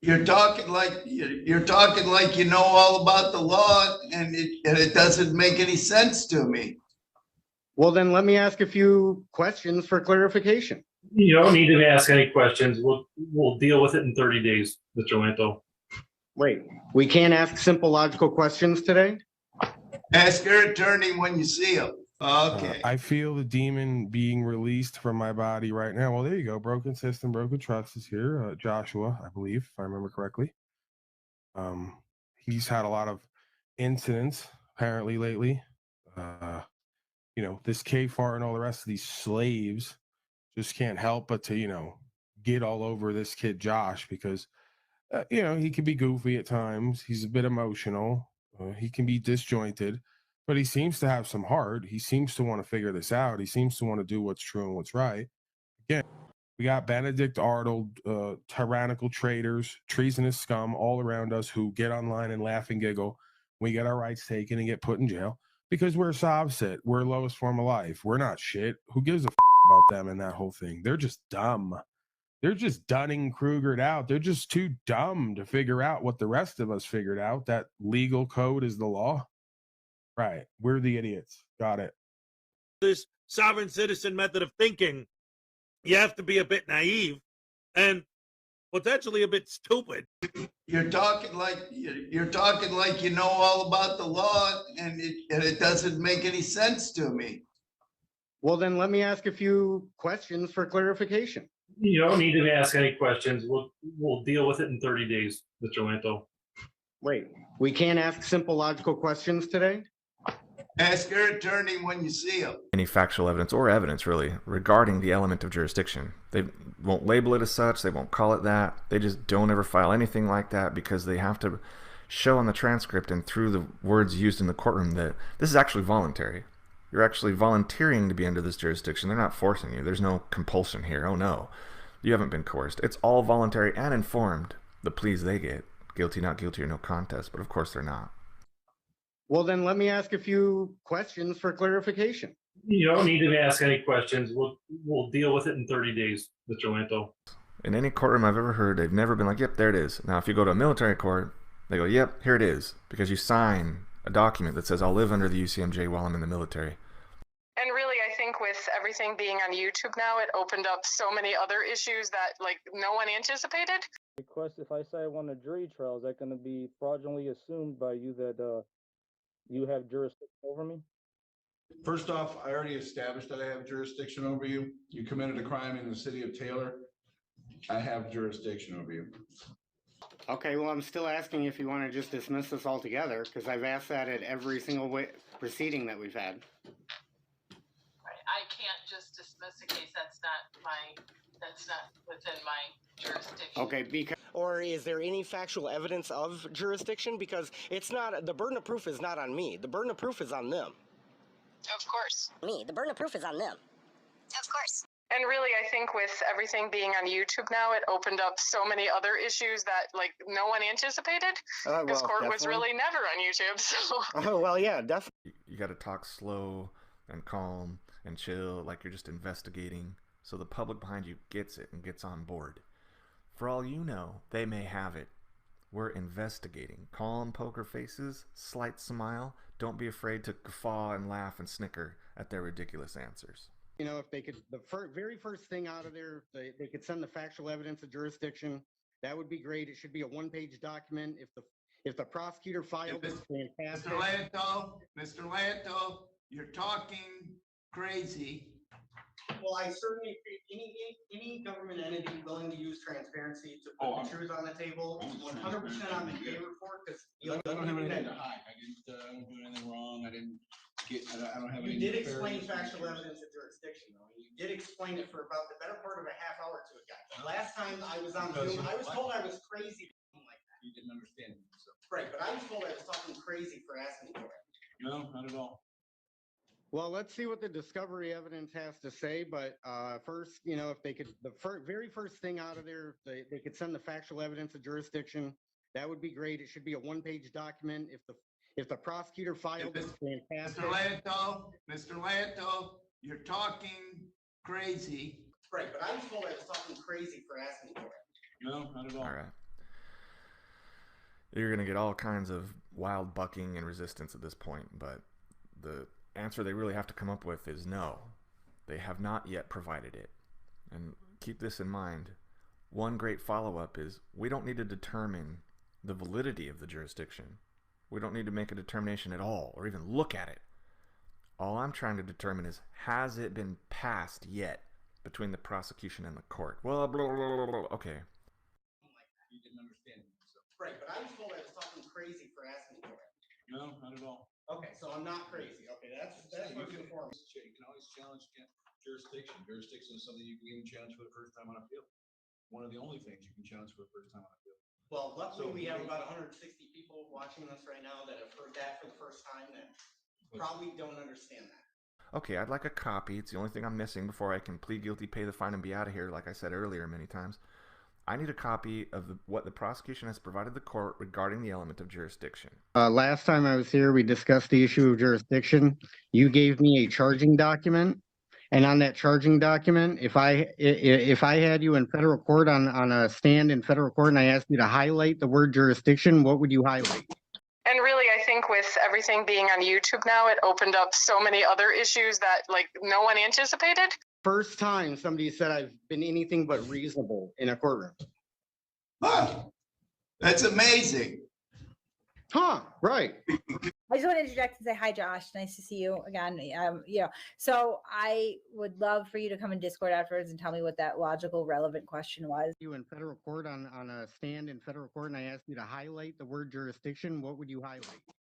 You're talking like you know all about the law, and it doesn't make any sense to me. Well, then let me ask a few questions for clarification. You don't need to ask any questions. We'll deal with it in 30 days, Mr. Lanto. Wait, we can't ask simple logical questions today? Ask your attorney when you see him. Okay. I feel the demon being released from my body right now. Well, there you go. Broken system, broken trust is here. Joshua, I believe, if I remember correctly. He's had a lot of incidents apparently lately. This K-Far and all the rest of these slaves just can't help but to, get all over this kid Josh because, he can be goofy at times. He's a bit emotional. He can be disjointed, but he seems to have some heart. He seems to want to figure this out. He seems to want to do what's true and what's right. Again, we got Benedict Arnold, tyrannical traitors, treasonous scum all around us who get online and laugh and giggle. We get our rights taken and get put in jail because we're Sovset. We're lowest form of life. We're not shit. Who gives a about them and that whole thing? They're just dumb. They're just Dunning-Krugered out. They're just too dumb to figure out what the rest of us figured out, that legal code is the law. Right. We're the idiots. Got it. This sovereign citizen method of thinking, you have to be a bit naive and potentially a bit stupid. You're talking like you know all about the law, and it doesn't make any sense to me. Well, then let me ask a few questions for clarification. You don't need to ask any questions. We'll deal with it in 30 days, Mr. Lanto. Wait, we can't ask simple logical questions today? Ask your attorney when you see him. Any factual evidence or evidence, really, regarding the element of jurisdiction. They won't label it as such. They won't call it that. They just don't ever file anything like that because they have to show on the transcript and through the words used in the courtroom that this is actually voluntary. You're actually volunteering to be under this jurisdiction. They're not forcing you. There's no compulsion here. Oh, no. You haven't been coerced. It's all voluntary and informed, the pleas they get. Guilty, not guilty, or no contest. But, of course, they're not. Well, then let me ask a few questions for clarification. You don't need to ask any questions. We'll deal with it in 30 days, Mr. Lanto. In any courtroom I've ever heard, they've never been like, yep, there it is. Now, if you go to a military court, they go, yep, here it is. Because you sign a document that says, I'll live under the UCMJ while I'm in the military. And really, I think with everything being on YouTube now, it opened up so many other issues that, no one anticipated. Request, if I say I want a jury trial, is that going to be fraudulently assumed by you that you have jurisdiction over me? First off, I already established that I have jurisdiction over you. You committed a crime in the city of Taylor. I have jurisdiction over you. Okay, well, I'm still asking if you want to just dismiss this altogether, because I've asked that at every single proceeding that we've had. I can't just dismiss a case that's not within my jurisdiction. Okay, or is there any factual evidence of jurisdiction? Because it's not, the burden of proof is not on me. The burden of proof is on them. Of course. The burden of proof is on them. Of course. And really, I think with everything being on YouTube now, it opened up so many other issues that, no one anticipated. This court was really never on YouTube, so. Oh, well, yeah, definitely. You got to talk slow and calm and chill, like you're just investigating, so the public behind you gets it and gets on board. For all you know, they may have it. We're investigating. Calm poker faces, slight smile. Don't be afraid to guffaw and laugh and snicker at their ridiculous answers. If they could, the very first thing out of there, they could send the factual evidence of jurisdiction. That would be great. It should be a one-page document. If the prosecutor filed it, fantastic. Mr. Lanto, you're talking crazy. Well, I certainly appreciate any government entity willing to use transparency to put the truth on the table. 100% I'm in favor for it, because I don't have anything to hide. I don't do anything wrong. I don't have any. You did explain factual evidence of jurisdiction, though. You did explain it for about the better part of a half hour to a guy. The last time I was on Zoom, I was told I was crazy like that. You didn't understand me. So. Right, but I was told I was talking crazy for asking for it. No, not at all. Well, let's see what the discovery evidence has to say. But first, if they could, the very first thing out of there, they could send the factual evidence of jurisdiction. That would be great. It should be a one-page document. If the prosecutor filed it, fantastic. Mr. Lanto, you're talking crazy. Right, but I was told I was talking crazy for asking for it. No, not at all. All right. You're going to get all kinds of wild bucking and resistance at this point, but the answer they really have to come up with is no. They have not yet provided it. And keep this in mind. One great follow-up is we don't need to determine the validity of the jurisdiction. We don't need to make a determination at all or even look at it. All I'm trying to determine is, has it been passed yet between the prosecution and the court? Well, blah, blah, blah, blah. Okay. You didn't understand. Right, but I was told I was talking crazy for asking for it. No, not at all. Okay, so I'm not crazy. Okay, that's You first can, and foremost. you can always challenge jurisdiction. Jurisdiction is something you can even challenge for the first time on appeal. One of the only things you can challenge for the first time on appeal. Well, luckily So we have we- about 160 people watching us right now that have heard that for the first time that probably don't understand that. Okay, I'd like a copy. It's the only thing I'm missing before I can plead guilty, pay the fine, and be out of here, like I said earlier many times. I need a copy of what the prosecution has provided the court regarding the element of jurisdiction. Last time I was here, we discussed the issue of jurisdiction. You gave me a charging document, and on that charging document, if I had you in federal court on a stand in federal court, and I asked you to highlight the word jurisdiction, what would you highlight? And really, I think with everything being on YouTube now, it opened up so many other issues that like no one anticipated. First time somebody said I've been anything but reasonable in a courtroom. Huh. That's amazing. Huh, right. I just want to interject and say hi, Josh. Nice to see you again. So I would love for you to come in Discord afterwards and tell me what that logical, relevant question was. You in federal court on a stand in federal court, and I asked you to highlight the word jurisdiction, what would you highlight?